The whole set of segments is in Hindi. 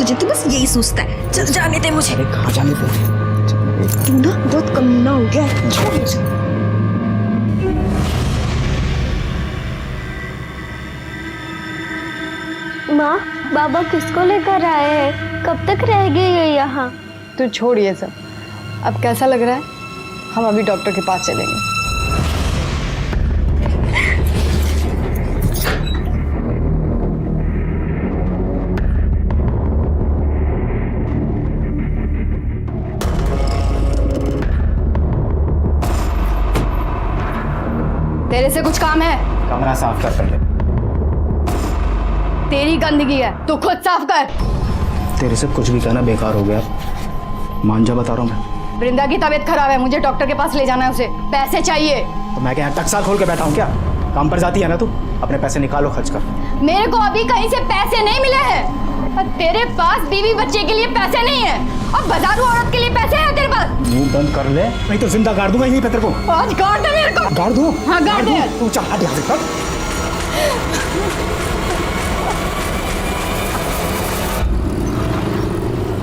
तुझे तो बस यही सोचता है। चल जाने दे मुझे। अरे कहाँ जाने दे? तू ना बहुत कमीना हो गया है। छोड़ मुझे। माँ, बाबा किसको लेकर आए हैं? कब तक रहेगी ये यहाँ? तू छोड़ ये सब। अब कैसा लग रहा है? हम अभी डॉक्टर के पास चलेंगे। तेरे से कुछ काम है? कमरा साफ कर पहले। तेरी गंदगी है, तू खुद साफ कर। तेरे से कुछ भी कहना बेकार हो गया। मान जा, बता रहा हूँ मैं। वृंदा की तबीयत खराब है, मुझे डॉक्टर के पास ले जाना है उसे। पैसे चाहिए। तो मैं क्या टक्सा खोल के बैठा हूँ क्या? काम पर जाती है ना तू? अपने पैसे निकालो, खर्च कर। मेरे को अभी कहीं से पैसे नहीं मिले हैं। और तेरे पास बीवी बच्चे के लिए पैसे नहीं है और बाजारू औरत के लिए पैसे हैं तेरे पास? मुंह बंद कर ले, नहीं तो जिंदा गाड़ दूंगा यहीं पे तेरे को। आज गाड़ दे मेरे को। गाड़ दूं? हाँ गाड़ दे। तू चल हट यहाँ से।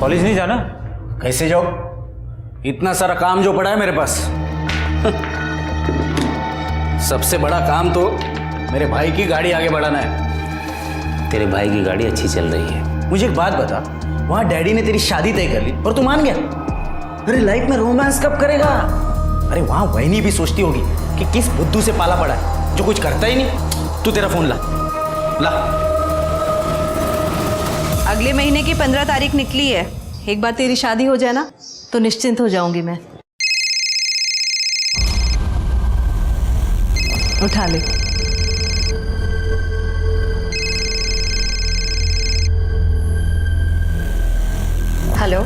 कॉलेज नहीं जाना? कैसे जाओ? इतना सारा काम जो पड़ा है मेरे पास। सबसे बड़ा काम तो मेरे भाई की गाड़ी आगे बढ़ाना है। तेरे भाई की गाड़ी अच्छी चल रही है। मुझे एक बात बता, वहां डैडी ने तेरी शादी तय कर ली और तू मान गया? अरे लाइफ में रोमांस कब करेगा? अरे वहां वही भी सोचती होगी कि किस बुद्धू से पाला पड़ा है जो कुछ करता ही नहीं। तू तेरा फोन ला ला। अगले महीने की 15 तारीख निकली है। एक बार तेरी शादी हो जाए ना तो निश्चिंत हो जाऊंगी मैं। उठा ले। हेलो,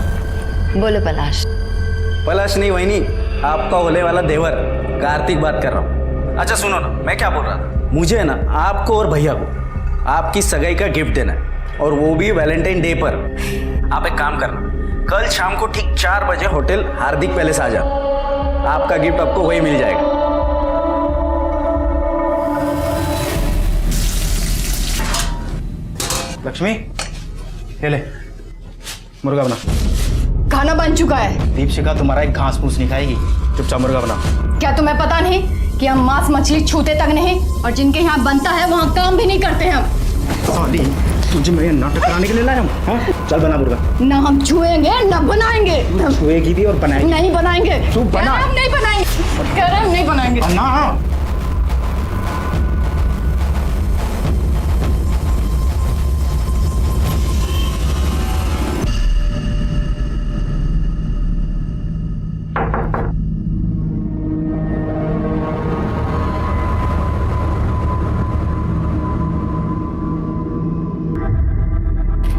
बोलो पलाश। पलाश नहीं वही नहीं, आपका होने वाला देवर कार्तिक बात कर रहा हूँ। अच्छा सुनो ना, मैं क्या बोल रहा था, मुझे ना आपको और भैया को आपकी सगाई का गिफ्ट देना है और वो भी वैलेंटाइन डे पर। आप एक काम करना, कल शाम को ठीक 4 बजे होटल हार्दिक पैलेस आ जाना। आपका गिफ्ट आपको वही मिल जाएगा। लक्ष्मी, ले मुर्गा बना। खाना बन चुका है। दीपशिखा तुम्हारा एक घास फूस नहीं खाएगी, चुपचाप मुर्गा बना। क्या तुम्हें पता नहीं कि हम मांस मछली छूते तक नहीं और जिनके यहाँ बनता है वहाँ काम भी नहीं करते हम। साली, तुझे मेरे नाटक कराने के लिए लाया हूँ? हाँ? चल बना मुर्गा। ना हम छुएंगे ना बनाएंगे। छुएगी भी और बनाएगी। नहीं बनाएंगे। तू बना। हम नहीं बनाएंगे। कह रहे हम नहीं बनाएंगे। बना।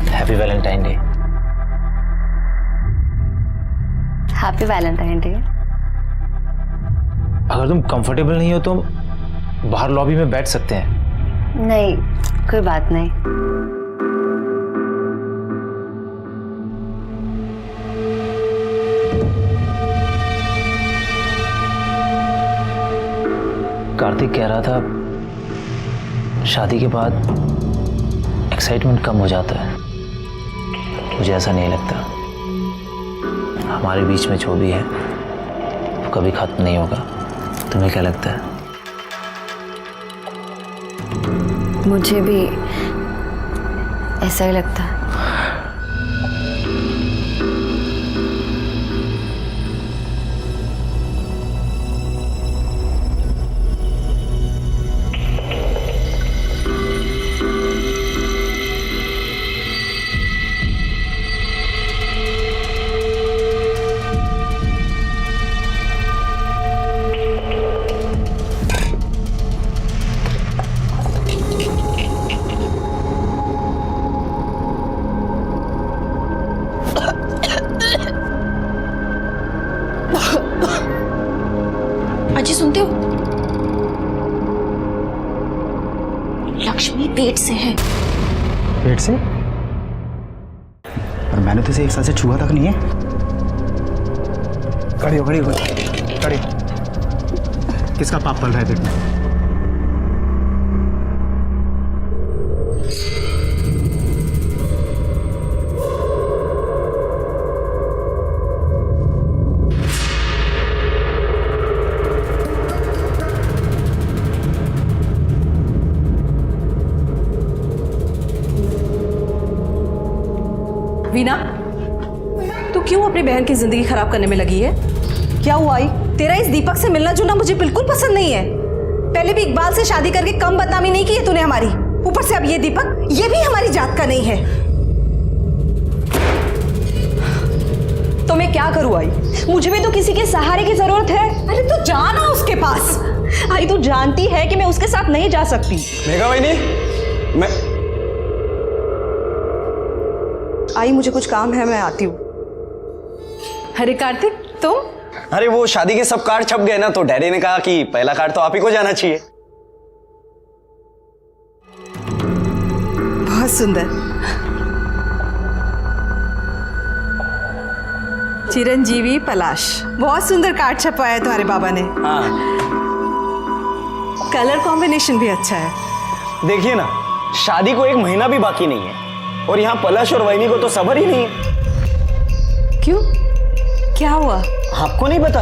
Happy Valentine day. Happy Valentine day. अगर तुम कंफर्टेबल नहीं हो तो बाहर लॉबी में बैठ सकते हैं। नहीं, कोई बात नहीं। कार्तिक कह रहा था शादी के बाद एक्साइटमेंट कम हो जाता है। मुझे ऐसा नहीं लगता। हमारे बीच में जो भी है वो कभी खत्म नहीं होगा। तुम्हें क्या लगता है? मुझे भी ऐसा ही लगता है। अजी सुनते हो? लक्ष्मी पेट से है। पेट से? और मैंने तो इसे एक साल से छुआ तक नहीं है। खड़ी हो, खड़ी हो, खड़ी। किसका पाप पल रहा है पेट में? वीना, तू क्यों अपनी बहन की जिंदगी खराब करने में लगी है? क्या हुआ आई? तेरा इस दीपक से मिलना जुलना मुझे बिल्कुल पसंद नहीं है। पहले भी इकबाल से शादी करके कम बदनामी नहीं की है तूने हमारी, ऊपर से अब ये दीपक, ये भी हमारी जात का नहीं है। तो मैं क्या करूं आई? मुझे भी तो किसी के सहारे की जरूरत है। अरे तू जा ना उसके पास। आई तू जानती है कि मैं उसके साथ नहीं जा सकती। मेघा वहीनी, मैं आई मुझे कुछ काम है, मैं आती हूँ। अरे कार्तिक तुम? अरे वो शादी के सब कार्ड छप गए ना, तो डैडी ने कहा कि पहला कार्ड तो आप ही को जाना चाहिए। बहुत सुंदर। चिरंजीवी पलाश, बहुत सुंदर कार्ड छपवाया है तुम्हारे बाबा ने। हाँ कलर कॉम्बिनेशन भी अच्छा है। देखिए ना, शादी को 1 महीना भी बाकी नहीं है और यहाँ पलाश और वहीनी को तो सबर ही नहीं है। क्यों, क्या हुआ? आपको नहीं पता?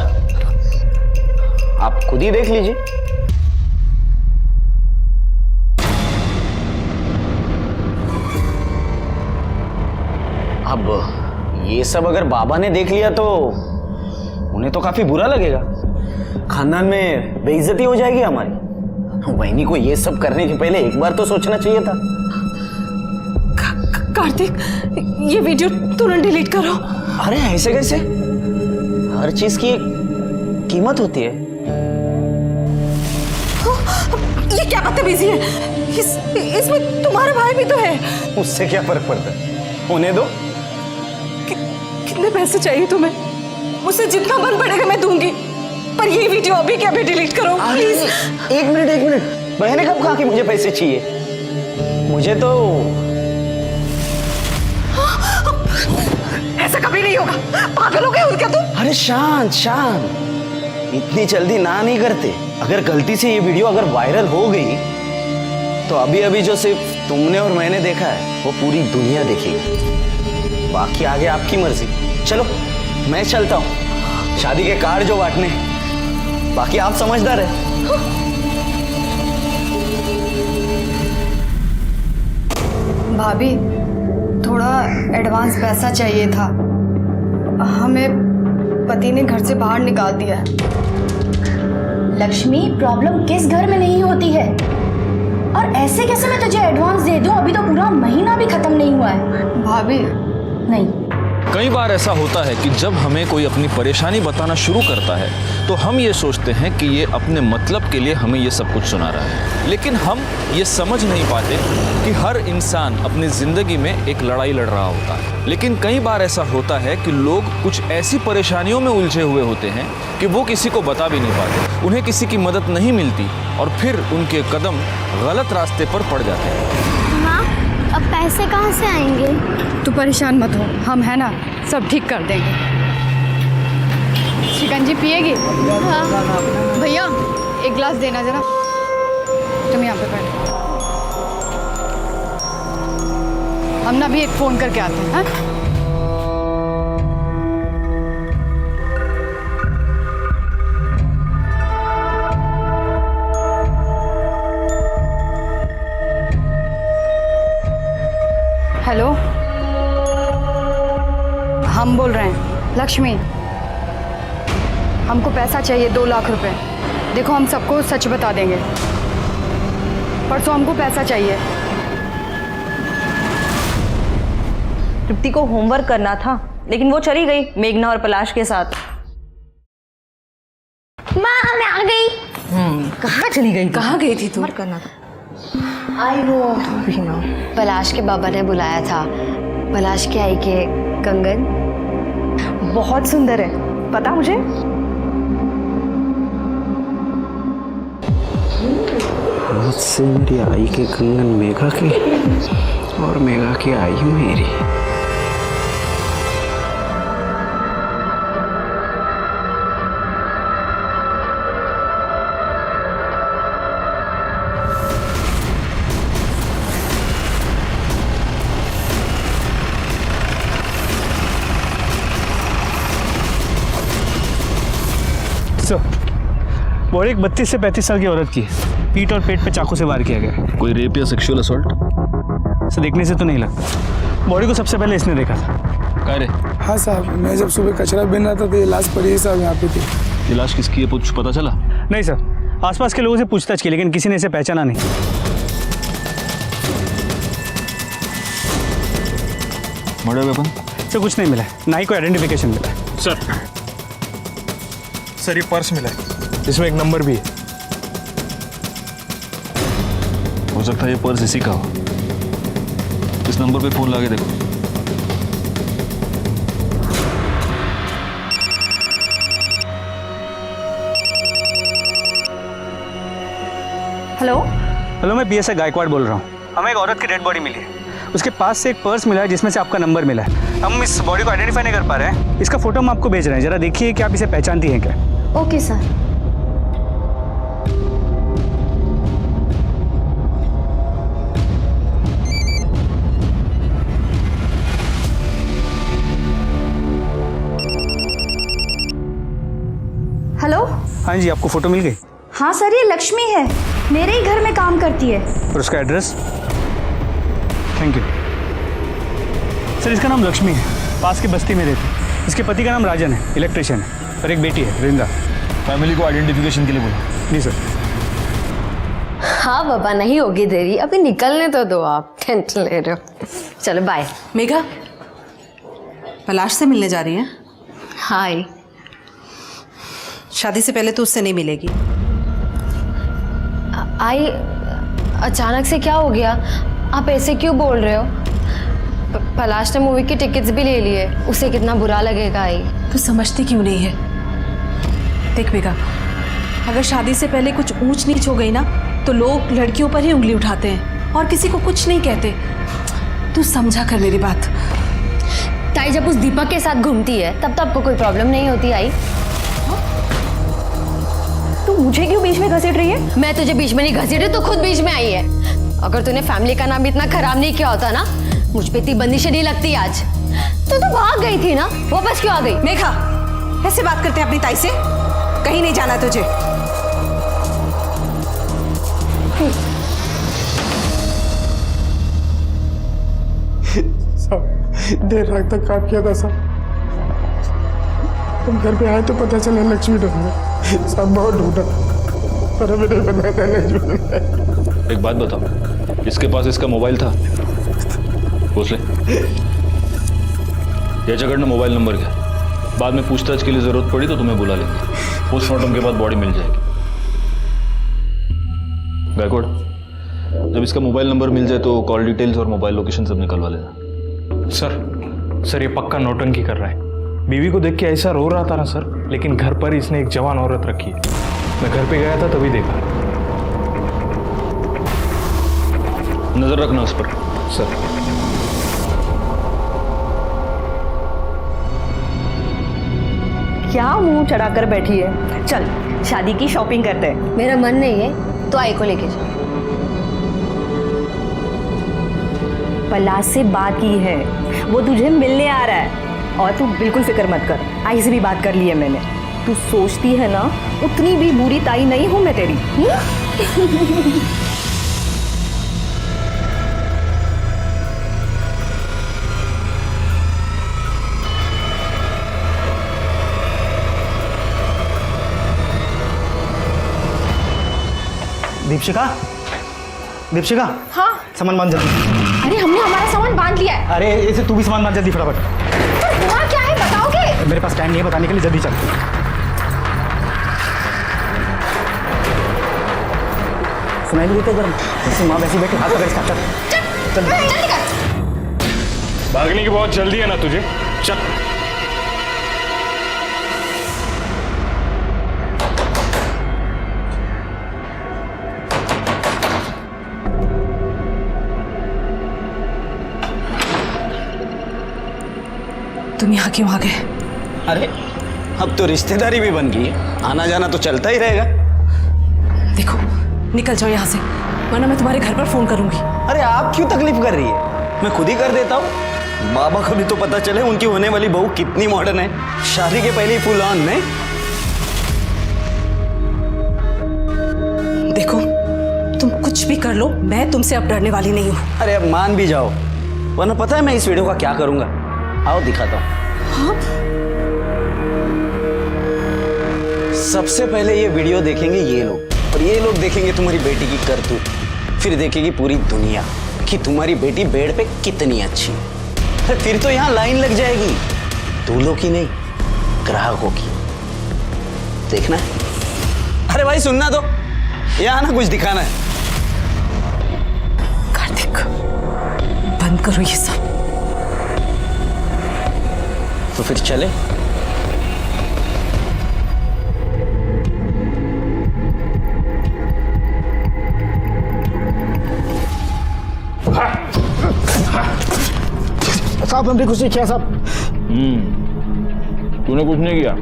आप खुद ही देख लीजिए। अब ये सब अगर बाबा ने देख लिया तो उन्हें तो काफी बुरा लगेगा, खानदान में बेइज्जती हो जाएगी हमारी। वहीनी को ये सब करने के पहले एक बार तो सोचना चाहिए था। कार्तिक, ये वीडियो तुरंत डिलीट करो। अरे ऐसे कैसे? हर चीज की एक कीमत होती है। ये क्या बदतमीजी है? इसमें तुम्हारा भाई भी तो है। उससे क्या फर्क पड़ता है, उन्हें दो। कितने पैसे चाहिए तुम्हें? मुझसे जितना मन पड़ेगा मैं दूंगी, पर ये वीडियो अभी के अभी डिलीट करो प्लीज। एक मिनट, मैंने कब कहा कि मुझे पैसे चाहिए? मुझे तो ऐसा कभी नहीं होगा। पागल हो गए हो क्या तुम? अरे शांत, इतनी जल्दी ना नहीं करते। अगर गलती से ये वीडियो अगर वायरल हो गई तो अभी अभी जो सिर्फ तुमने और मैंने देखा है वो पूरी दुनिया देखेगी। बाकी आगे आपकी मर्जी। चलो मैं चलता हूँ, शादी के कार्ड जो बांटने, बाकी आप समझदार है। भाभी, थोड़ा एडवांस पैसा चाहिए था। हमें पति ने घर से बाहर निकाल दिया है। लक्ष्मी, प्रॉब्लम किस घर में नहीं होती है? और ऐसे कैसे मैं तुझे एडवांस दे दूं? अभी तो पूरा महीना भी खत्म नहीं हुआ है। भाभी, नहीं, कई बार ऐसा होता है कि जब हमें कोई अपनी परेशानी बताना शुरू करता है तो हम ये सोचते हैं कि ये अपने मतलब के लिए हमें ये सब कुछ सुना रहा है, लेकिन हम ये समझ नहीं पाते कि हर इंसान अपनी ज़िंदगी में एक लड़ाई लड़ रहा होता है। लेकिन कई बार ऐसा होता है कि लोग कुछ ऐसी परेशानियों में उलझे हुए होते हैं कि वो किसी को बता भी नहीं पाते, उन्हें किसी की मदद नहीं मिलती और फिर उनके कदम गलत रास्ते पर पड़ जाते हैं। माँ, अब पैसे कहाँ से आएंगे? तू परेशान मत हो, हम है ना, सब ठीक कर देंगे। शिकंजी पिएगी? हाँ। भैया, एक गिलास देना जरा। तुम यहाँ पे बैठो, हम ना भी एक फ़ोन करके आते हैं। हाँ? हेलो, हम बोल रहे हैं। लक्ष्मी, हमको पैसा चाहिए 2 लाख रुपए। देखो, हम सबको सच बता देंगे, परसों हमको पैसा चाहिए। तृप्ति को होमवर्क करना था, लेकिन वो चली गई मेघना और पलाश के साथ। माँ, मैं आ गई। कहाँ चली गई? कहाँ गई थी तू? करना था। आई वो पलाश के बाबा ने बुलाया था। पलाश के आई के कंगन बहुत सुंदर है, पता मुझे। मुझसे मेरी आई के कंगन मेघा की और मेघा की आई मेरी। वो एक 32 से 35 साल की औरत की पीठ और पेट पे चाकू से वार किया गया। कोई रेप या सेक्सुअल असॉल्ट? देखने से तो नहीं लगता। बॉडी को सबसे पहले इसने देखा था। कह रे हाँ साहब, मैं जब सुबह कचरा बिन रहा था तो ये लाश पड़ी है साहब यहाँ पे थी। ये लाश किसकी है कुछ पता चला? नहीं सर, आसपास के लोगों से पूछताछ की लेकिन किसी ने इसे पहचाना नहीं। Murder weapon? सर कुछ नहीं मिला है, ना ही कोई आइडेंटिफिकेशन मिला है। सर ये पर्स मिला है, इसमें एक नंबर भी है। हो सकता है ये पर्स इसी का हो। इस नंबर पे फोन लगा के देखो। हेलो, हेलो, मैं PSI गायकवाड़ बोल रहा हूँ। हमें एक औरत की डेड बॉडी मिली है, उसके पास से एक पर्स मिला है जिसमें से आपका नंबर मिला है। हम इस बॉडी को आइडेंटिफाई नहीं कर पा रहे हैं, इसका फोटो हम आपको भेज रहे हैं, जरा देखिए कि आप इसे पहचानती हैं क्या। Okay sir. हेलो। हाँ जी, आपको फोटो मिल गई? हाँ सर, ये लक्ष्मी है, मेरे ही घर में काम करती है। और उसका एड्रेस? Thank you sir. इसका नाम लक्ष्मी है, पास की बस्ती में रहती है। इसके पति का नाम राजन है, इलेक्ट्रिशियन है, और एक बेटी है वृंदा। फैमिली को आइडेंटिफिकेशन के लिए बोला। जी सर। हाँ बाबा, नहीं होगी देरी, अभी निकलने तो दो, आप टेंशन ले रहे हो। चलो बाय। मेघा, पलाश से मिलने जा रही हैं? हाय। शादी से पहले तो उससे नहीं मिलेगी। आई, अचानक से क्या हो गया? आप ऐसे क्यों बोल रहे हो? पलाश ने मूवी की टिकट्स भी ले लिए, उसे कितना बुरा लगेगा। आई, तू समझती क्यों नहीं है? देख मेघा, अगर शादी से पहले कुछ ऊंच नीच हो गई ना तो लोग लड़कियों पर ही उंगली उठाते हैं और किसी को कुछ नहीं कहते। तू समझा कर मेरी बात। ताई जब उस दीपक के साथ घूमती है तब तो आपको कोई प्रॉब्लम नहीं होती। आई, तू मुझे क्यों बीच में घसीट रही है? मैं तुझे बीच में नहीं घसीटी, तो खुद बीच में आई है। अगर तूने फैमिली का नाम इतना खराब नहीं किया होता ना, मुझ पे इतनी बंदिशें नहीं लगती आज। तो तू भाग गई थी ना, वापस क्यों आ गई? मेघा, ऐसे बात करते हैं अपनी ताई से? कहीं नहीं जाना तुझे। देर रात तक काम किया था साहब। तुम घर पे आए तो पता चला लक्ष्मी ढूंढ सब बहुत ढूंढा, पर हमें नहीं पता था लक्ष्मी। एक बात बताओ, इसके पास इसका मोबाइल था? पूछ ले। याच्याकडनं मोबाइल नंबर क्या? बाद में पूछताछ के लिए जरूरत पड़ी तो तुम्हें बुला लेंगे। पोस्टमार्टम के बाद बॉडी मिल जाएगी। गायकवाड़, जब इसका मोबाइल नंबर मिल जाए तो कॉल डिटेल्स और मोबाइल लोकेशन सब निकलवा लेना। सर ये पक्का नौटंकी कर रहा है। बीवी को देख के ऐसा रो रहा था ना सर, लेकिन घर पर इसने एक जवान औरत रखी है। मैं घर पे गया था तभी देखा। नजर रखना उस पर। सर क्या मुंह चढ़ाकर बैठी है? चल शादी की शॉपिंग करते हैं। मेरा मन नहीं है तो आई को लेके जा। पलाश से बात की है, वो तुझे मिलने आ रहा है। और तू बिल्कुल फिक्र मत कर, आई से भी बात कर ली है मैंने। तू सोचती है ना उतनी भी बुरी ताई नहीं हूं मैं तेरी। दीपशिका, हाँ। सामान बांध जल्दी। अरे हमने हमारा सामान बांध लिया है। अरे ऐसे तू भी सामान बांध जल्दी फटाफट। तो हुआ क्या है बताओगे? मेरे पास टाइम नहीं है बताने के लिए, जल्दी चल। सुनाई भी देते जरा, जैसे माँ वैसे बैठे हाथ पकड़ इसका। चल जल्दी कर। भागने की बहुत जल्दी है ना तुझे? चल। तुम यहाँ क्यों आ गए? अरे अब तो रिश्तेदारी भी बन गई है, आना जाना तो चलता ही रहेगा। देखो, निकल जाओ यहाँ से, वरना मैं तुम्हारे घर पर फोन करूंगी। अरे आप क्यों तकलीफ कर रही है? मैं खुद ही कर देता हूँ। बाबा को भी तो पता चले उनकी होने वाली बहू कितनी मॉडर्न है। शादी के पहले ही फुल ऑन में। देखो, तुम कुछ भी कर लो, मैं तुमसे अब डरने वाली नहीं हूँ। अरे अब मान भी जाओ, वरना पता है मैं इस वीडियो का क्या करूंगा? आओ दिखाता हूँ। सबसे पहले ये वीडियो देखेंगे ये लोग, और ये लोग देखेंगे तुम्हारी बेटी की करतूत, फिर देखेगी पूरी दुनिया कि तुम्हारी बेटी बेड पे कितनी अच्छी है। अरे फिर तो यहाँ लाइन लग जाएगी, दूल्हों की नहीं, ग्राहकों की। देखना है? अरे भाई सुनना तो, यहाँ ना कुछ दिखाना है। कार्तिक, बंद करो ये सब। तो फिर चले? साहब हमने कुछ नहीं किया साहब। तूने कुछ नहीं किया।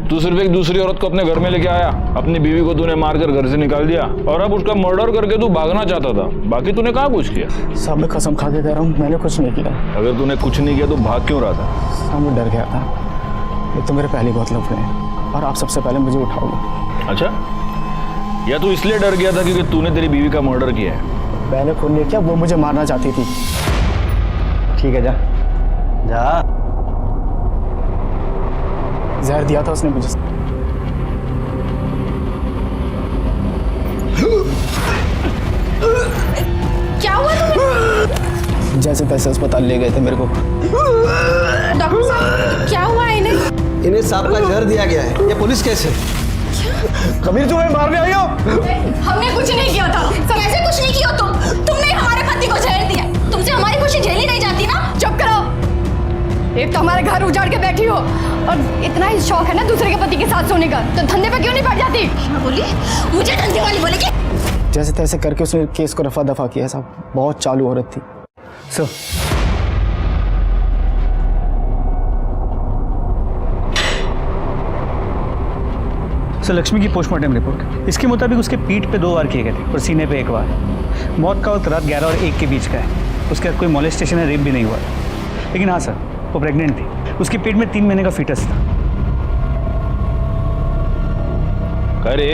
तू सिर्फ एक दूसरी औरत को अपने घर में लेके आया, अपनी बीवी को तूने मारकर घर से निकाल दिया, और अब उसका मर्डर करके तू भागना चाहता था। बाकी तूने कहाँ कुछ किया? साहब मैं कसम खा के कह रहा हूँ, मैंने कुछ नहीं किया। अगर तूने कुछ नहीं किया तो भाग क्यों रहा था? साहब मैं डर गया था, एक तो मेरे पहले बहुत लफड़े हैं, और आप सबसे पहले मुझे उठाओगे। अच्छा, या तू इसलिए डर गया था क्योंकि तूने तेरी बीवी का मर्डर किया है? मैंने खून नहीं किया, वो मुझे मारना चाहती थी। ठीक है, जा जा। जहर दिया था उसने मुझे। क्या हुआ तुम्हें? जैसे तैसे अस्पताल ले गए थे मेरे को। डॉक्टर साहब, क्या हुआ है इन्हें? इन्हें सांप का जहर दिया गया है। ये पुलिस केस है। कबीर तुम्हें मारने आई हो? हमने कुछ नहीं किया था सर। ऐसे कुछ नहीं किया तुमने हमारे पति को जहर दिया। तुमसे हमारी खुशी झेली नहीं जाती ना? चुप करो। एक तो हमारे घर उजाड़ के बैठी हो, और इतना ही शौक है ना दूसरे के पति के साथ सोने का, तो धंधे पे क्यों नहीं पड़ जाती? बोली मुझे धंधे वाली बोलेगी। जैसे तैसे करके उसने केस को रफा दफा किया साहब। बहुत चालू औरत थी। सर लक्ष्मी की पोस्टमार्टम रिपोर्ट, इसके मुताबिक उसके पीठ पे 2 वार किए गए थे और सीने पे 1 बार। मौत का वक्त रात 11 और 1 के बीच का है। उसके बाद कोई मोलेस्टेशन या रेप भी नहीं हुआ। लेकिन हाँ सर, वो प्रेग्नेंट थी। उसके पेट में 3 महीने का फीटस था। अरे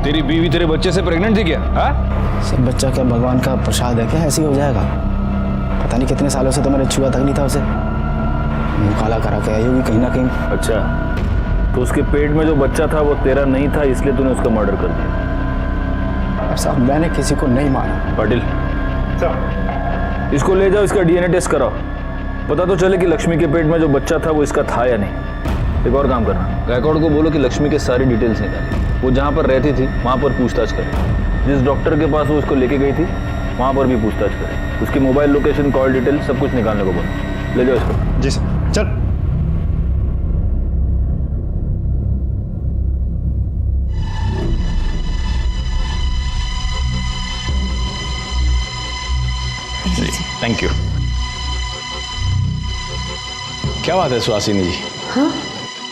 तेरी बीवी तेरे बच्चे से प्रेग्नेंट थी क्या? हाँ सर बच्चा क्या भगवान का प्रसाद है क्या? ऐसे ही हो जाएगा? पता नहीं कितने सालों से तो मैंने छुआ तक नहीं था उसे। मुँह काला करा के आई होगी कहीं ना कहीं। अच्छा, तो उसके पेट में जो बच्चा था वो तेरा नहीं था, इसलिए तूने उसका मर्डर कर दिया? साहब मैंने किसी को नहीं मारा। पाटिल इसको ले जाओ, इसका डीएनए टेस्ट कराओ, पता तो चले कि लक्ष्मी के पेट में जो बच्चा था वो इसका था या नहीं। एक और काम करना, गायकवाड़ को बोलो कि लक्ष्मी के सारी डिटेल्स निकाले। वो जहाँ पर रहती थी वहाँ पर पूछताछ करें। जिस डॉक्टर के पास वो उसको लेके गई थी वहाँ पर भी पूछताछ करें। उसकी मोबाइल लोकेशन, कॉल डिटेल सब कुछ निकालने को बोलो। ले जाओ इसको। जी सर। चल। Thank you. क्या बात है सुहासिनी जी? हाँ?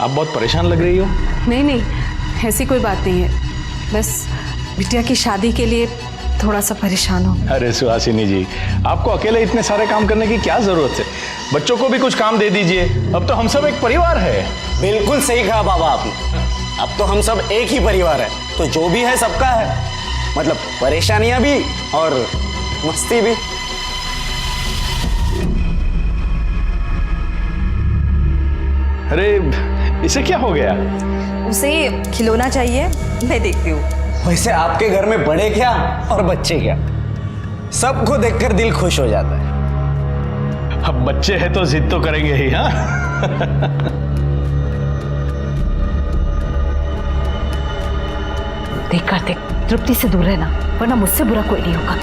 आप बहुत परेशान लग रही हो। नहीं नहीं, ऐसी कोई बात नहीं है, बस बिटिया की शादी के लिए थोड़ा सा परेशान हूँ। अरे सुहासिनी जी, आपको अकेले इतने सारे काम करने की क्या जरूरत है? बच्चों को भी कुछ काम दे दीजिए। अब तो हम सब एक परिवार है। बिल्कुल सही कहा बाबा आपने। अब तो हम सब एक ही परिवार है, तो जो भी है सबका है। मतलब परेशानियां भी और मस्ती भी। अरे इसे क्या हो गया? उसे खिलौना चाहिए, मैं देखती हूँ। वैसे आपके घर में बड़े क्या और बच्चे क्या, सबको देखकर दिल खुश हो जाता है। अब बच्चे हैं तो जिद तो करेंगे ही। हाँ देख कार्तिक, तृप्ति से दूर रहना, वरना मुझसे बुरा कोई नहीं होगा।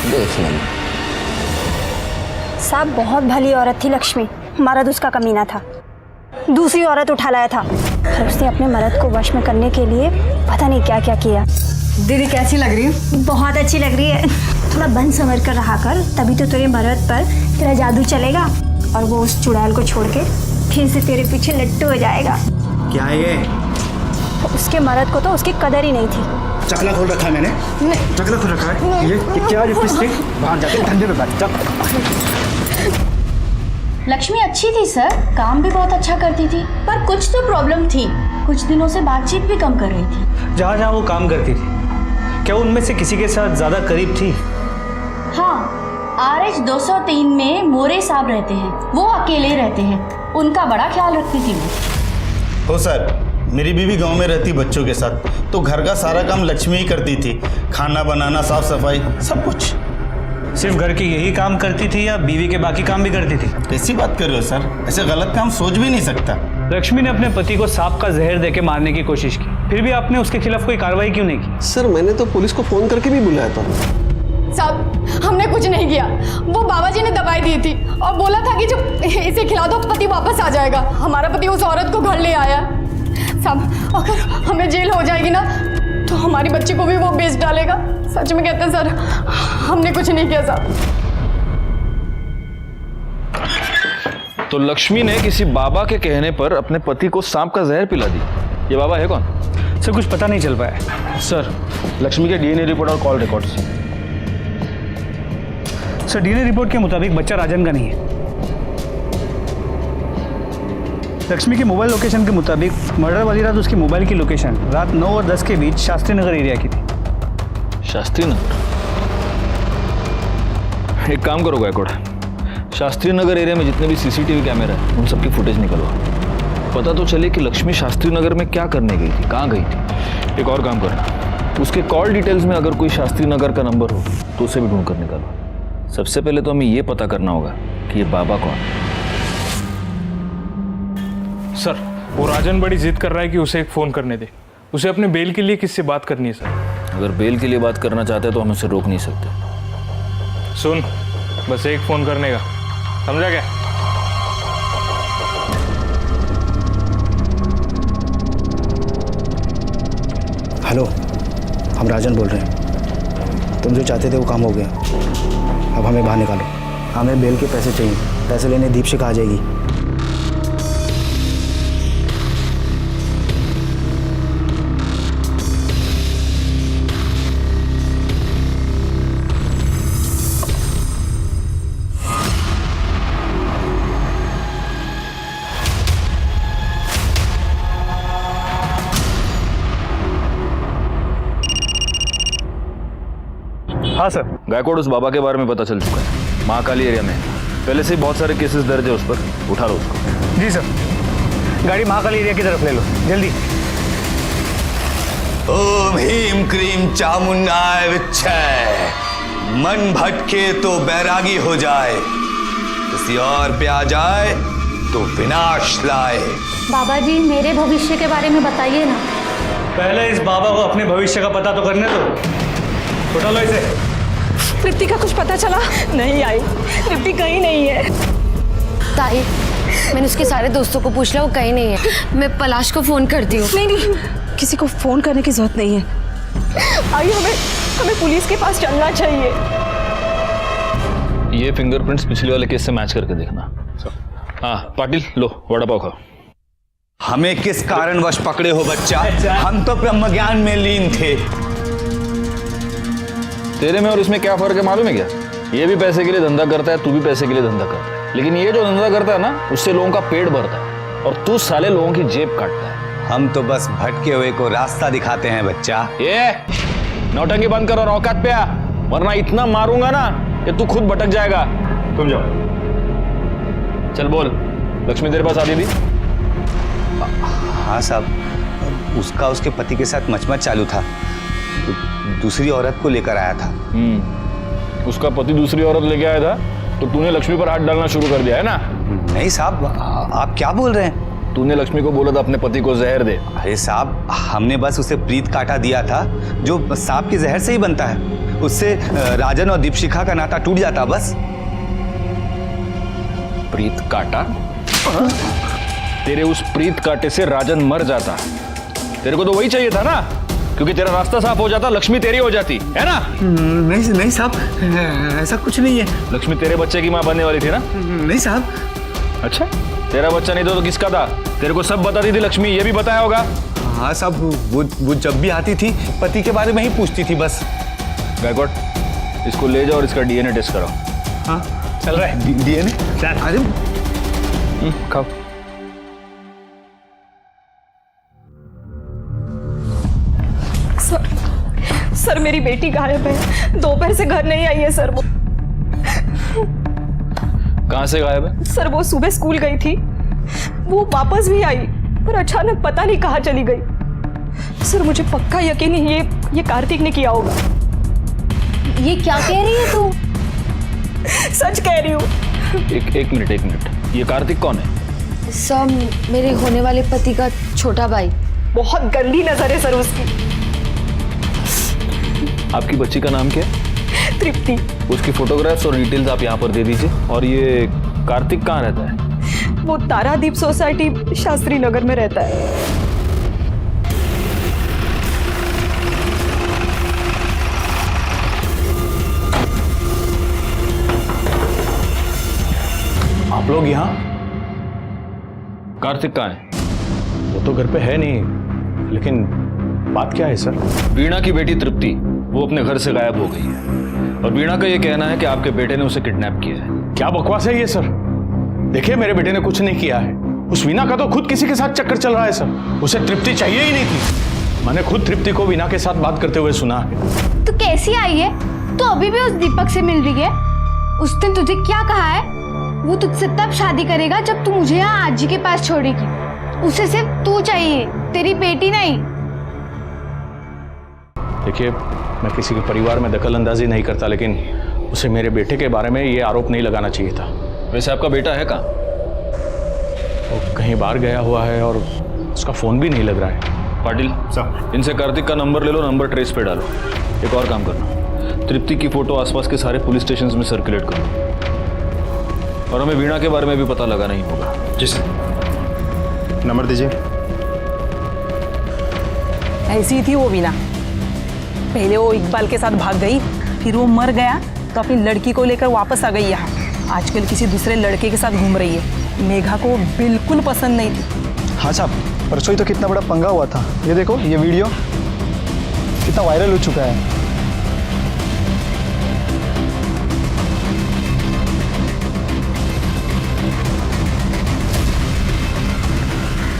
देख लेंगे। साहब बहुत भली औरत थी लक्ष्मी, मर्द उसका कमीना था। दूसरी औरत उठा लाया था और उसने अपने मर्द को वश में करने के लिए पता नहीं क्या क्या किया। दीदी कैसी लग रही है? बहुत अच्छी लग रही है। थोड़ा बंद संवर कर रहा कर, तभी तो तेरे मर्द पर तेरा जादू चलेगा और वो उस चुड़ैल को छोड़ के फिर से तेरे पीछे लट्टू हो जाएगा। क्या है ये? उसके मर्द को तो उसकी कदर ही नहीं थी। चकला खोल रखा है मैंने। चकला खोल रखा है। ये क्या लिपस्टिक? बाहर जाके धंधे में बैठ जा। लक्ष्मी अच्छी थी सर, काम भी बहुत अच्छा करती थी, पर कुछ तो प्रॉब्लम थी। कुछ दिनों से बातचीत भी कम कर रही थी। जहाँ जहाँ वो काम करती थी, क्या उनमें से किसी के साथ ज़्यादा करीब थी? हाँ, RH 203 में मोरे साहब रहते हैं, वो अकेले रहते हैं, उनका बड़ा ख्याल रखती थी वो। हो सर, मेरी बीवी गांव में रहती बच्चों के साथ, तो घर का सारा काम लक्ष्मी ही करती थी, खाना बनाना, साफ सफाई, सब कुछ। सिर्फ घर के यही काम करती थी या बीवी के बाकी काम भी करती थी? कैसी बात कर रहे हो सर, ऐसे गलत काम सोच भी नहीं सकता। लक्ष्मी ने अपने पति को सांप का जहर देके मारने की कोशिश की, फिर भी आपने उसके खिलाफ कोई कार्रवाई क्यों नहीं की? सर मैंने तो पुलिस को फोन करके भी बुलाया था। साहब हमने कुछ नहीं किया, वो बाबा जी ने दवाई दी थी और बोला था कि जब इसे खिला दो पति वापस आ जाएगा। हमारा पति उस औरत को घर ले आया। साहब अगर हमें जेल हो जाएगी ना तो हमारी बच्ची को भी वो बेच डालेगा। सच में कहते हैं सर, हमने कुछ नहीं किया साहब। तो लक्ष्मी ने किसी बाबा के कहने पर अपने पति को सांप का जहर पिला दी। ये बाबा है कौन? सर कुछ पता नहीं चल पाया। सर लक्ष्मी के DNA रिपोर्ट और call records. Sir DNA report के मुताबिक बच्चा राजन का नहीं है। लक्ष्मी के मोबाइल लोकेशन के मुताबिक मर्डर वाली रात उसकी मोबाइल की लोकेशन रात 9 और 10 के बीच शास्त्री नगर एरिया की थी। शास्त्री नगर? एक काम करो गायकवाड़, शास्त्री नगर एरिया में जितने भी CCTV कैमरा है उन सबकी फुटेज निकलवा, पता तो चले कि लक्ष्मी शास्त्री नगर में क्या करने गई थी, कहाँ गई थी। एक और काम करना, उसके कॉल डिटेल्स में अगर कोई शास्त्री नगर का नंबर हो तो उसे भी ढूंढ कर निकालो। सबसे पहले तो हमें ये पता करना होगा कि ये बाबा कौन है। सर वो राजन बड़ी जिद कर रहा है कि उसे एक फ़ोन करने दे, उसे अपने बेल के लिए किससे बात करनी है सर। अगर बेल के लिए बात करना चाहते हैं तो हम उसे रोक नहीं सकते। सुन, बस एक फ़ोन करने का, समझा क्या? हेलो, हम राजन बोल रहे हैं। तुम जो चाहते थे वो काम हो गया, अब हमें बाहर निकालो। हमें बेल के पैसे चाहिए, पैसे लेने दीपशिखा आ जाएगी। हाँ सर। गायकवाड़ उस बाबा के बारे में पता चल चुका है, महाकाली एरिया में पहले से ही बहुत सारे केसेस दर्ज है उस पर, उठा लो उसको। जी सर, गाड़ी महाकाली एरिया की तरफ ले लो जल्दी। ओम ह्रीम क्रीम चामुंडाय विच्छय, मन भटके तो बैरागी हो जाए, किसी और पे आ जाए तो विनाश लाए। बाबा जी मेरे भविष्य के बारे में बताइए ना। पहले इस बाबा को अपने भविष्य का पता तो करने दो। उठा लो इसे। तृप्ति का कुछ पता चला? नहीं आई, तृप्ति कहीं नहीं है। ताई, मैंने उसके सारे दोस्तों को पूछ लिया, वो कहीं नहीं है। मैं पलाश को फोन करती हूँ। नहीं नहीं, किसी को फोन करने की जरूरत नहीं है। आइए, हमें पुलिस के पास चलना चाहिए। ये फिंगरप्रिंट्स पिछले वाले केस से मैच करके देखना। हाँ पाटिल, लो वड़ा पाव खाओ। हमें किस कारणवश पकड़े हो बच्चा? हम तो ब्रह्म ज्ञान में लीन थे। तेरे में और इसमें क्या फर्क है मालूम है क्या? ये भी पैसे के लिए धंधा करता है, तू भी पैसे के लिए धंधा करता है, लेकिन ये जो धंधा करता है ना उससे लोगों का पेट भरता है और तू साले लोगों की जेब काटता है। हम तो बस भटके हुए को रास्ता दिखाते हैं बच्चा। ये नौटंकी बंद कर और औकात पे आ, वरना इतना मारूंगा ना कि तू खुद भटक जाएगा। तुम जाओ। चल बोल, लक्ष्मी तेरे पास आती थी? हाँ साहब, उसका उसके पति के साथ मचमच चालू था, दूसरी औरत को लेकर आया था। उसका पति दूसरी औरत लेके आया था तो तूने लक्ष्मी पर हाथ डालना शुरू कर दिया है ना? नहीं साहब, आप क्या बोल रहे हैं? तूने लक्ष्मी को बोला था अपने पति को जहर दे। अरे साहब, हमने बस उसे प्रीत काटा दिया था जो सांप के जहर से ही बनता है। उससे राजन और दीपशिखा का नाता टूट जाता बस। प्रीत काटा? तेरे उस प्रीत काटे से राजन मर जाता। तेरे को तो वही चाहिए था ना, क्योंकि तेरा रास्ता साफ हो जाता, लक्ष्मी तेरी हो जाती है ना? नहीं साहब, ऐसा कुछ नहीं है। लक्ष्मी तेरे बच्चे की माँ बनने वाली थी ना? नहीं साहब। अच्छा, तेरा बच्चा नहीं तो किसका था? तेरे को सब बताती थी लक्ष्मी, ये भी बताया होगा। हाँ साहब, वो जब भी आती थी पति के बारे में ही पूछती थी बस। गायकवाड़, इसको ले जाओ और इसका DNA टेस्ट कराओ। हाँ चल रहा है। DNA? अरे खाओ। सर मेरी बेटी गायब है, दोपहर से घर नहीं आई है सर। वो कहाँ से गायब है? सर वो सुबह स्कूल गई थी, वो वापस भी आई पर अचानक पता नहीं कहाँ चली गई। सर मुझे पक्का यकीन है ये कार्तिक ने किया होगा। ये क्या कह रही है तू? सच कह रही हूँ। एक मिनट, ये कार्तिक कौन है? सर मेरे होने वाले पति का छोटा भाई। बहुत गंदी नजर है सर उसकी। आपकी बच्ची का नाम क्या है? तृप्ति। उसकी फोटोग्राफ्स और डिटेल्स आप यहाँ पर दे दीजिए। और ये कार्तिक कहाँ रहता है? वो तारादीप सोसाइटी शास्त्री नगर में रहता है। आप लोग यहाँ? कार्तिक कहाँ है? वो तो घर पे है नहीं, लेकिन बात क्या है सर? वीणा की बेटी तृप्ति वो अपने घर से गायब हो गई है और वीणा का ये कहना है कि आपके बेटे ने उसे किडनैप किया है। क्या बकवास है ये सर? देखिए मेरे बेटे ने कुछ नहीं किया है। उस वीणा का तो खुद किसी के साथ चक्कर चल रहा है सर। उसे तृप्ति चाहिए ही नहीं थी। मैंने खुद तृप्ति को वीणा के साथ बात करते हुए सुना है। तो कैसी आई है? तो अभी भी उस दीपक से मिल रही है? उस दिन तुझे क्या कहा है? वो तुझसे तब शादी करेगा जब तू मुझे यहाँ आजी के पास छोड़ेगी। उसे सिर्फ तू चाहिए, तेरी बेटी नहीं। देखिए मैं किसी के परिवार में दखल अंदाजी नहीं करता, लेकिन उसे मेरे बेटे के बारे में ये आरोप नहीं लगाना चाहिए था। वैसे आपका बेटा है कहाँ? वो कहीं बाहर गया हुआ है और उसका फोन भी नहीं लग रहा है। पाटिल सर, इनसे कार्तिक का नंबर ले लो, नंबर ट्रेस पे डालो। एक और काम करना, तृप्ति की फोटो आसपास के सारे पुलिस स्टेशन में सर्कुलेट करो और हमें वीणा के बारे में भी पता लगाना ही होगा। जी सर। नंबर दीजिए। ऐसी थी वो वीणा। पहले वो इकबाल के साथ भाग गई, फिर वो मर गया तो अपनी लड़की को लेकर वापस आ गई यहाँ। आजकल किसी दूसरे लड़के के साथ घूम रही है। मेघा को बिल्कुल पसंद नहीं थी। हाँ साहब, परसों ही तो कितना बड़ा पंगा हुआ था। ये देखो, ये वीडियो कितना वायरल हो चुका है।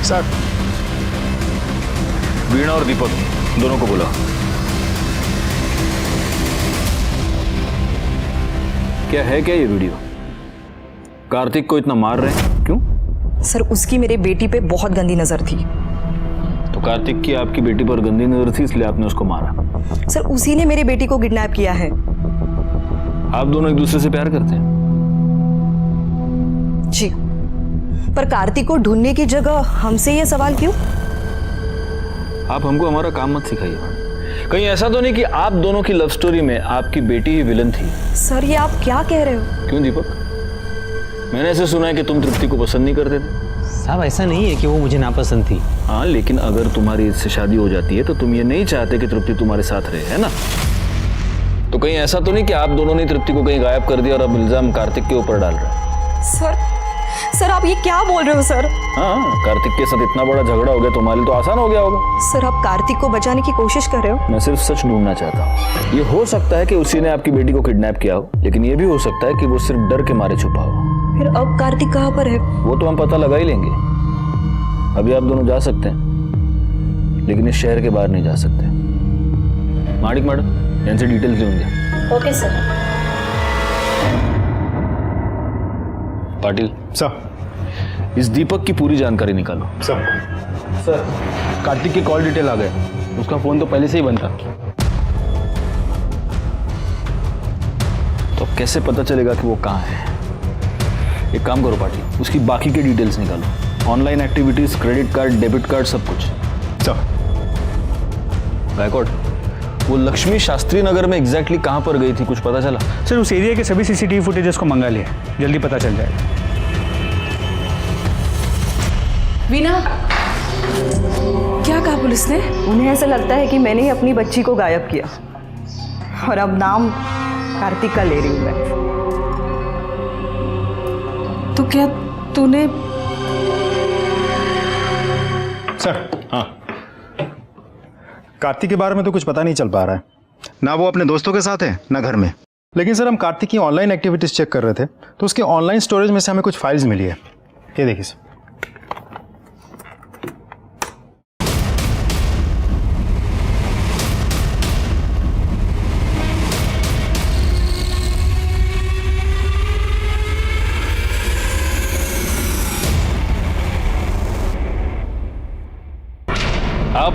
सर, वीणा और दीपक दोनों को बुला। क्या है क्या ये वीडियो? कार्तिक को इतना मार रहे हैं क्यों? सर उसकी मेरे बेटी पे बहुत गंदी नजर थी। तो कार्तिक की आपकी बेटी पर गंदी नजर थी इसलिए आपने उसको मारा? सर उसी ने मेरी बेटी को किडनैप किया है। आप दोनों एक दूसरे से प्यार करते हैं? जी, पर कार्तिक को ढूंढने की जगह हमसे ये सवाल क्यों? आप हमको हमारा काम मत सिखाइए। कहीं ऐसा तो नहीं कि आप दोनों की लव स्टोरी में आपकी बेटी ही विलन थी? सर ये आप क्या कह रहे हो? क्यों दीपक, मैंने ऐसे सुना है कि तुम तृप्ति को पसंद नहीं करते थे। साहब ऐसा नहीं है कि वो मुझे नापसंद थी। हाँ, लेकिन अगर तुम्हारी इससे शादी हो जाती है तो तुम ये नहीं चाहते कि तृप्ति तुम्हारे साथ रहे, है ना? तो कहीं ऐसा तो नहीं कि आप दोनों ने तृप्ति को कहीं गायब कर दिया और अब इल्जाम कार्तिक के ऊपर डाल रहे हैं? सर आप ये क्या बोल रहे हो सर? हाँ, कार्तिक के साथ इतना बड़ा झगड़ा हो गया, तुम्हारे लिए तो आसान हो गया होगा। सर आप कार्तिक को बचाने की कोशिश कर रहे हो? मैं सिर्फ सच ढूंढना चाहता हूँ। ये हो सकता है कि उसी ने आपकी बेटी को किडनैप किया हो, लेकिन ये भी हो सकता है कि वो सिर्फ डर के मारे छुपा हो। फिर अब कार्तिक कहाँ पर है? वो तो हम पता लगा ही लेंगे। अभी आप दोनों जा सकते हैं, लेकिन इस शहर के बाहर नहीं जा सकते। माणिक मैडम, यहाँ से डिटेल्स लेंगे। Okay sir. पाटिल सर। इस दीपक की पूरी जानकारी निकालो। सर, कार्तिक की कॉल डिटेल आ गए। उसका फोन तो पहले से ही बंद था। तो कैसे पता चलेगा कि वो कहाँ है? एक काम करो पाटिल, उसकी बाकी के डिटेल्स निकालो। Online activities, credit card, debit card, सब कुछ। सर। बैकवर्ड, वो लक्ष्मी शास्त्री नगर में एग्जैक्टली कहाँ पर गई थी, कुछ पता चला? सर उस एरिया के सभी सीसीटीवी फुटेजेस को मंगा लिया, जल्दी पता चल जाएगा। वीणा, क्या कहा पुलिस ने? उन्हें ऐसा लगता है कि मैंने ही अपनी बच्ची को गायब किया और अब नाम कार्तिक का ले रही हूँ मैं। तो क्या तूने? सर, हाँ, कार्तिक के बारे में तो कुछ पता नहीं चल पा रहा है। ना वो अपने दोस्तों के साथ है, ना घर में। लेकिन सर हम कार्तिक की ऑनलाइन एक्टिविटीज चेक कर रहे थे तो उसके ऑनलाइन स्टोरेज में से हमें कुछ फाइल्स मिली है। ये देखिए सर।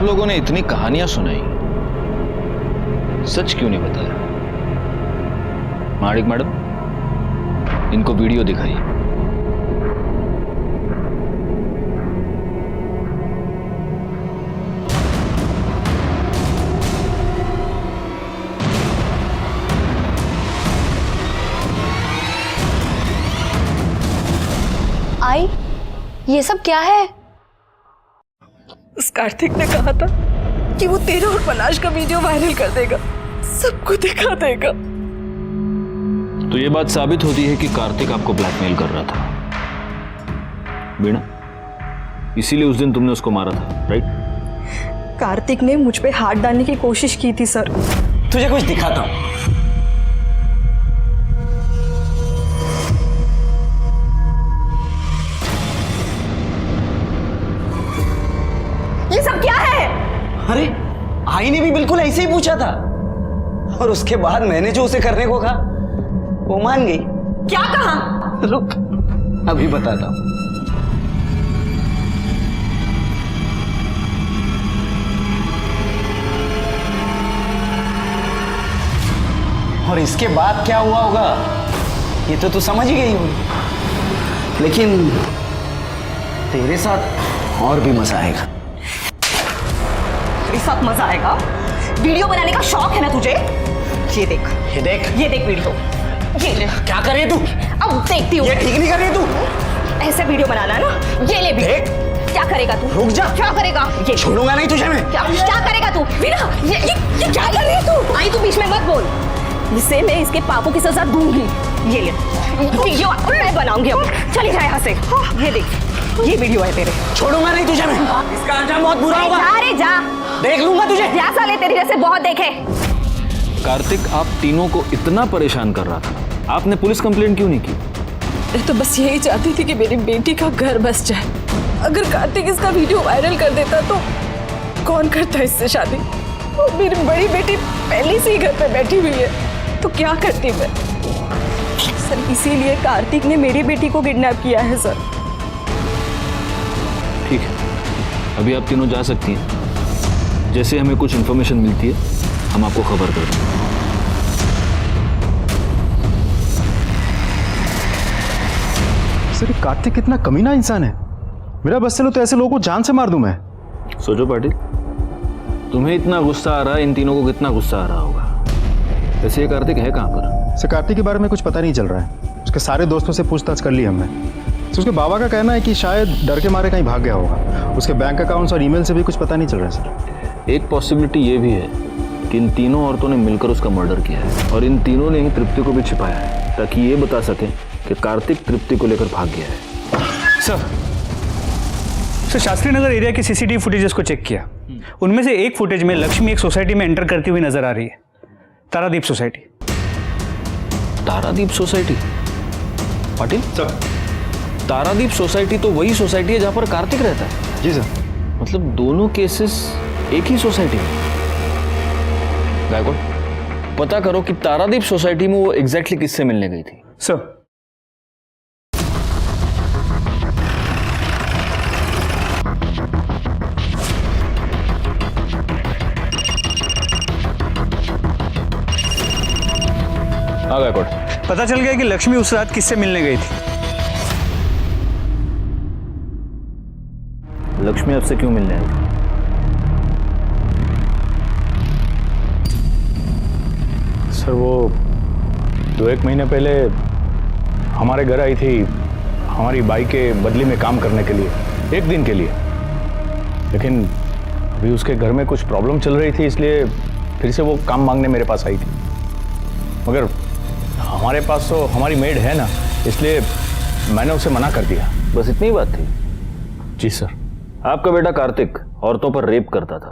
आप लोगों ने इतनी कहानियां सुनाई, सच क्यों नहीं बताया? माणिक मैडम, इनको वीडियो दिखाइए। आई, ये सब क्या है? उस कार्तिक ने कहा था कि वो तेरा और पलाश का वीडियो वायरल कर देगा, सबको दिखा देगा। तो ये बात साबित होती है कि कार्तिक आपको ब्लैकमेल कर रहा था, वीणा। इसीलिए उस दिन तुमने उसको मारा था, राइट? कार्तिक ने मुझ पे हाथ डालने की कोशिश की थी सर। तुझे कुछ दिखाता हूं। ये सब क्या है? अरे आई ने भी बिल्कुल ऐसे ही पूछा था, और उसके बाद मैंने जो उसे करने को कहा वो मान गई। क्या कहा? रुक, अभी बताता हूं। और इसके बाद क्या हुआ होगा ये तो तू समझ ही गई होगी, लेकिन तेरे साथ और भी मजा आएगा। तेरे साथ मजा आएगा? वीडियो बनाने का शौक है ना तुझे? ये देख, ये देख, ये देख वीडियो। ये ले। क्या कर रही है तू? अब देखती हूँ। ये ठीक नहीं कर रही है तू। ऐसे वीडियो बनाना ना, ये ले वीडियो। देख। क्या करेगा तू? रुक जा। क्या करेगा? ये छोड़ूंगा नहीं तुझे मैं। क्या करेगा तू? वीना, ये क्या कर रही है तू? आई, तू बीच में मत बोल। इसे मैं इसके पापों की सजा दूंगी। ये ले वीडियो मैं बनाऊंगी अब। चली जा यहाँ से। ये देख, ये वीडियो है तेरे। छोड़ूंगा नहीं तुझे मैं। इसका अंजाम बहुत बुरा होगा। जा रे जा, देख लूंगा तुझे। जा साले, तेरी जैसे बहुत देखे। कार्तिक आप तीनों को इतना परेशान कर रहा था, आपने पुलिस कंप्लेंट क्यों नहीं की? मैं तो बस यही चाहती थी कि मेरी बेटी का घर बस जाए। अगर कार्तिक इसका वीडियो वायरल कर देता तो कौन करता इससे शादी? और मेरी बड़ी बेटी पहले से ही घर पे बैठी हुई है, तो क्या करती मैं? सर, इसीलिए कार्तिक ने मेरी बेटी को किडनैप किया है सर। ठीक है, अभी आप तीनों जा सकती हैं। जैसे हमें कुछ इन्फॉर्मेशन मिलती है हम आपको खबर कर देंगे। सर, कार्तिक कितना कमीना इंसान है। मेरा बस चलो तो ऐसे लोगों को जान से मार दूं मैं। सोचो पाटिल, तुम्हें इतना गुस्सा आ रहा है, इन तीनों को कितना गुस्सा आ रहा होगा। वैसे ये कार्तिक है कहाँ पर? सर, कार्तिक के बारे में कुछ पता नहीं चल रहा है। उसके सारे दोस्तों से पूछताछ कर ली हमने। तो उसके बाबा का कहना है कि शायद डर के मारे कहीं भाग गया होगा। उसके बैंक अकाउंट्स और ईमेल से भी कुछ पता नहीं चल रहा है सर। एक पॉसिबिलिटी ये भी है कि इन तीनों औरतों ने मिलकर उसका मर्डर किया है, और इन तीनों ने ही तृप्ति को भी छिपाया है, ताकि ये बता सके कि कार्तिक तृप्ति को लेकर भाग गया है। सर, शास्त्री नगर एरिया के सीसीटीवी फुटेजेस को चेक किया। उनमें से एक फुटेज में लक्ष्मी एक सोसाइटी में एंटर करती हुई नजर आ रही है, Taradeep society. Taradeep society? Patil sir, Taradeep society तो वही सोसाइटी है जहां पर कार्तिक रहता है। जी सर। मतलब दोनों केसेस एक ही सोसाइटी में। गायकवाड़, पता करो कि तारादीप सोसाइटी में वो एग्जैक्टली किससे मिलने गई थी। सर, हाँ गायकवाड़, पता चल गया कि लक्ष्मी उस रात किससे मिलने गई थी। लक्ष्मी आपसे क्यों मिलने आई? सर, वो 2-1 महीने पहले हमारे घर आई थी हमारी बाई के बदले में काम करने के लिए, 1 दिन के लिए। लेकिन अभी उसके घर में कुछ प्रॉब्लम चल रही थी, इसलिए फिर से वो काम मांगने मेरे पास आई थी। मगर हमारे पास तो हमारी मेड है ना, इसलिए मैंने उसे मना कर दिया। बस इतनी बात थी? जी सर। आपका बेटा कार्तिक औरतों पर रेप करता था,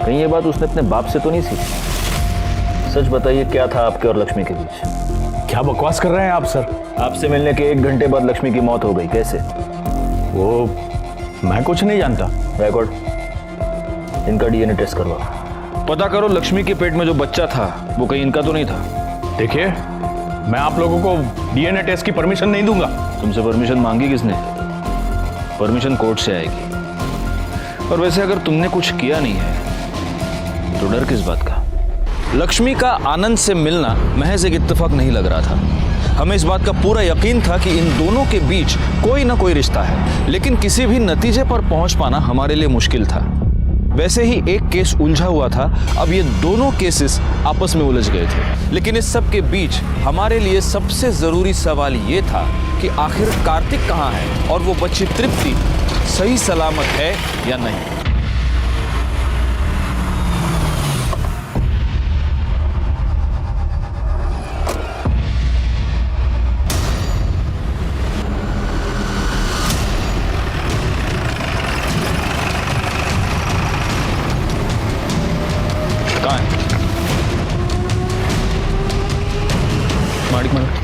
कहीं ये बात उसने अपने बाप से तो नहीं सीखी? सच बताइए, क्या था आपके और लक्ष्मी के बीच? क्या बकवास कर रहे हैं आप सर? आपसे मिलने के 1 घंटे बाद लक्ष्मी की मौत हो गई, कैसे? वो मैं कुछ नहीं जानता। रिकॉर्ड, इनका डीएनए टेस्ट करवाओ। पता करो लक्ष्मी के पेट में जो बच्चा था वो कहीं इनका तो नहीं था। देखिए, मैं आप लोगों को डीएनए टेस्ट की परमिशन नहीं दूंगा। तुमसे परमिशन मांगी किसने? परमिशन कोर्ट से आएगी। और वैसे अगर तुमने कुछ किया नहीं है तो डर किस बात का? लक्ष्मी का आनंद से मिलना महज एक इत्तेफाक नहीं लग रहा था। हमें इस बात का पूरा यकीन था कि इन दोनों के बीच कोई ना कोई रिश्ता है, लेकिन किसी भी नतीजे पर पहुंच पाना हमारे लिए मुश्किल था। वैसे ही एक केस उलझा हुआ था, अब ये दोनों केसेस आपस में उलझ गए थे। लेकिन इस सब के बीच हमारे लिए सबसे जरूरी सवाल ये था कि आखिर कार्तिक कहाँ है और वो बच्ची तृप्ति सही सलामत है या नहीं।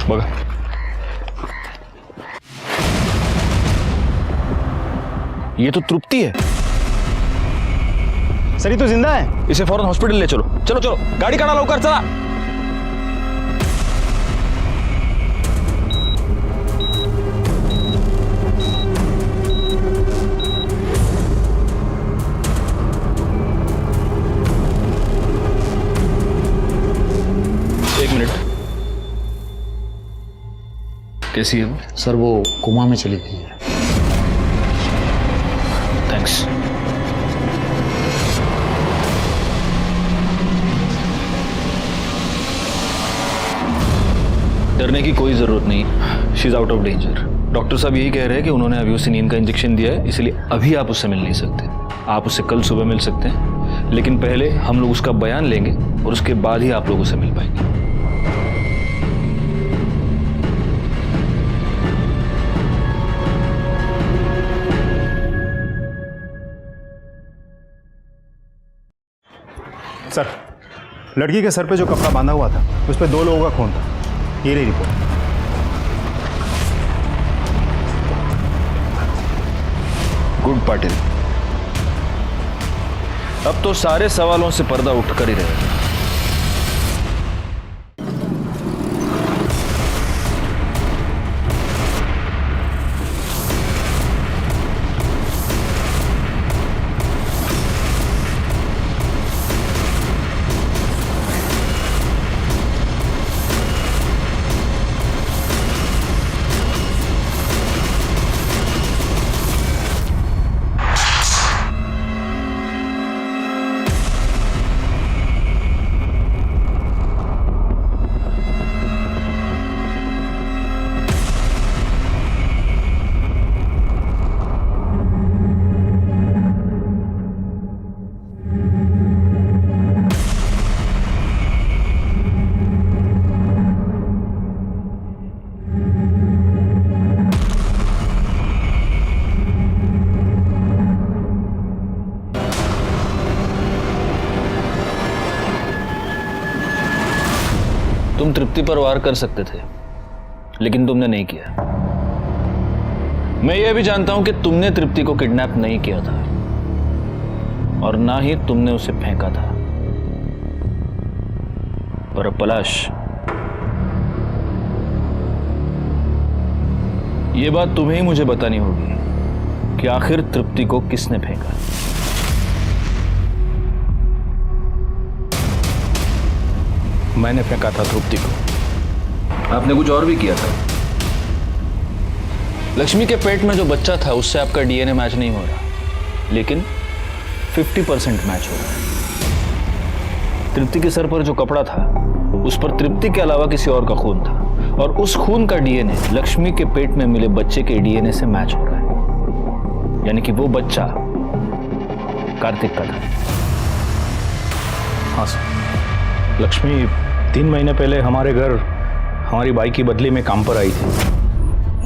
बघा, ये तो तृप्ति है। सर ये तो जिंदा है। इसे फौरन हॉस्पिटल ले चलो। चलो चलो, गाड़ी काढ़ा लवकर, चला। एक मिनट, कैसी है वो? सर वो कोमा में चली गई है। थैंक्स। डरने की कोई जरूरत नहीं, she is out of danger. Doctor साहब यही कह रहे हैं कि उन्होंने अभी उसे नींद का इंजेक्शन दिया है, इसलिए अभी आप उससे मिल नहीं सकते। आप उससे कल सुबह मिल सकते हैं, लेकिन पहले हम लोग उसका बयान लेंगे और उसके बाद ही आप लोग उससे मिल पाएंगे। सर, लड़की के सर पे जो कपड़ा बांधा हुआ था उस पर 2 लोगों का खून था। ये रही रिपोर्ट। गुड पाटिल, अब तो सारे सवालों से पर्दा उठकर ही रहेगा। तुम तृप्ति पर वार कर सकते थे, लेकिन तुमने नहीं किया। मैं यह भी जानता हूं कि तुमने तृप्ति को किडनैप नहीं किया था और ना ही तुमने उसे फेंका था। पर पलाश, यह बात तुम्हें ही मुझे बतानी होगी कि आखिर तृप्ति को किसने फेंका। मैंने फेंका था तृप्ति को। आपने कुछ और भी किया था। लक्ष्मी के पेट में जो बच्चा था उससे आपका डीएनए मैच नहीं हो रहा, लेकिन 50% मैच हो रहा है। तृप्ति के सर पर जो कपड़ा था उस पर तृप्ति के अलावा किसी और का खून था, और उस खून का डीएनए लक्ष्मी के पेट में मिले बच्चे के डीएनए से मैच हो रहा है, यानी कि वो बच्चा कार्तिक का था। हाँ सर, लक्ष्मी 3 महीने पहले हमारे घर हमारी बाई की बदली में काम पर आई थी।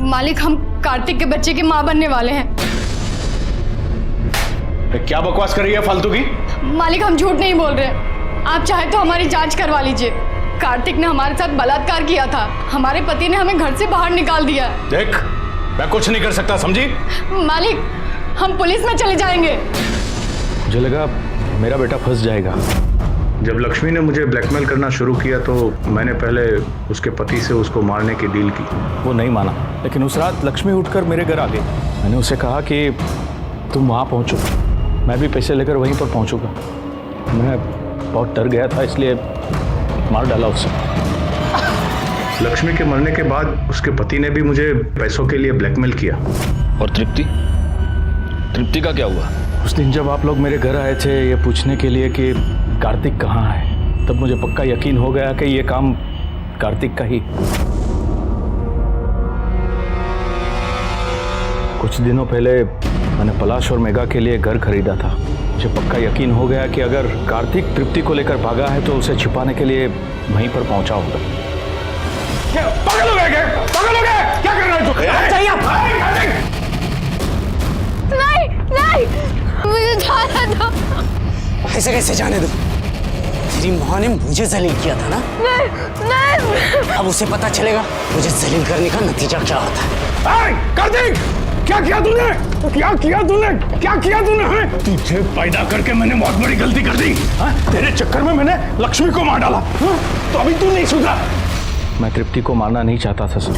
मालिक, हम कार्तिक के बच्चे की माँ बनने वाले हैं। क्या बकवास कर रही है फालतू की? मालिक, हम झूठ नहीं बोल रहे। आप चाहे तो हमारी जांच करवा लीजिए। कार्तिक ने हमारे साथ बलात्कार किया था। हमारे पति ने हमें घर से बाहर निकाल दिया। देख, मैं कुछ नहीं कर सकता, समझी? मालिक, हम पुलिस में चले जाएंगे। मुझे लगा मेरा बेटा फंस जाएगा। जब लक्ष्मी ने मुझे ब्लैकमेल करना शुरू किया तो मैंने पहले उसके पति से उसको मारने की डील की। वो नहीं माना, लेकिन उस रात लक्ष्मी उठकर मेरे घर आ गई। मैंने उसे कहा कि तुम वहाँ पहुँचो मैं भी पैसे लेकर वहीं पर पहुंचूंगा। मैं बहुत डर गया था, इसलिए मार डाला उसे। लक्ष्मी के मरने के बाद उसके पति ने भी मुझे पैसों के लिए ब्लैकमेल किया। और तृप्ति, तृप्ति का क्या हुआ? उस दिन जब आप लोग मेरे घर आए थे ये पूछने के लिए कि कार्तिक कहाँ है, तब मुझे पक्का यकीन हो गया कि ये काम कार्तिक का ही। कुछ दिनों पहले मैंने पलाश और मेघा के लिए घर खरीदा था। मुझे पक्का यकीन हो गया कि अगर कार्तिक तृप्ति को लेकर भागा है तो उसे छिपाने के लिए वहीं पर पहुंचा होगा। पागल हो गए? पागल हो गए? क्या कर रहे हो? चाहिए आप? नहीं नहीं, मुझे जाने दो। ऐसे कैसे जाने दो? तेरी माँ ने मुझे जलील किया था ना? नहीं। अब उसे पता चलेगा मुझे जलील करने का नतीजा क्या होता है। कार्तिक, क्या किया तूने? क्या किया तूने? क्या किया तूने? तुझे पैदा करके मैंने बहुत बड़ी गलती कर दी। तेरे चक्कर में मैंने लक्ष्मी को मार डाला। तो अभी तू नहीं सुधरा। मैं तृप्ति को मारना नहीं चाहता था सर,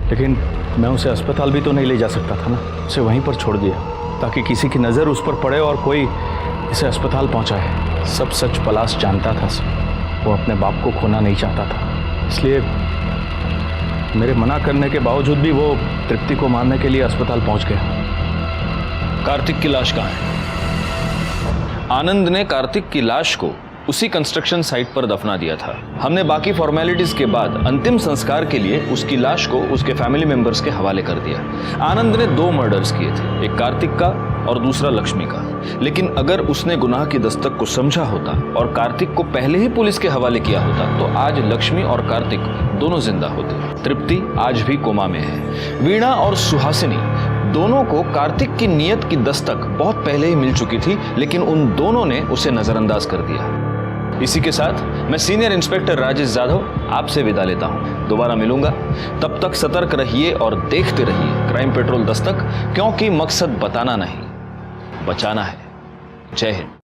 लेकिन मैं उसे अस्पताल भी तो नहीं ले जा सकता था ना। उसे वहीं पर छोड़ दिया ताकि किसी की नज़र उस पर पड़े और कोई इसे अस्पताल पहुंचाए। सब सच पलाश जानता था सर। वो अपने बाप को खोना नहीं चाहता था, इसलिए मेरे मना करने के बावजूद भी वो तृप्ति को मारने के लिए अस्पताल पहुंच गया। कार्तिक की लाश कहाँ है? आनंद ने कार्तिक की लाश को उसी कंस्ट्रक्शन साइट पर दफना दिया था। हमने बाकी फॉर्मेलिटीज के बाद अंतिम संस्कार के लिए उसकी लाश को उसके फैमिली मेंबर्स के हवाले कर दिया। आनंद ने 2 मर्डर्स किए थे, एक कार्तिक का और दूसरा लक्ष्मी का। लेकिन अगर उसने गुनाह की दस्तक को समझा होता और कार्तिक को पहले ही पुलिस के हवाले किया होता तो आज लक्ष्मी और कार्तिक दोनों जिंदा होते। तृप्ति आज भी कोमा में है। वीणा और सुहासिनी दोनों को कार्तिक की नियत की दस्तक बहुत पहले ही मिल चुकी थी, लेकिन उन दोनों ने उसे नजरअंदाज कर दिया। इसी के साथ मैं सीनियर इंस्पेक्टर राजेश जाधव आपसे विदा लेता हूं। दोबारा मिलूंगा, तब तक सतर्क रहिए और देखते रहिए क्राइम पेट्रोल दस्तक, क्योंकि मकसद बताना नहीं, बचाना है। जय हिंद।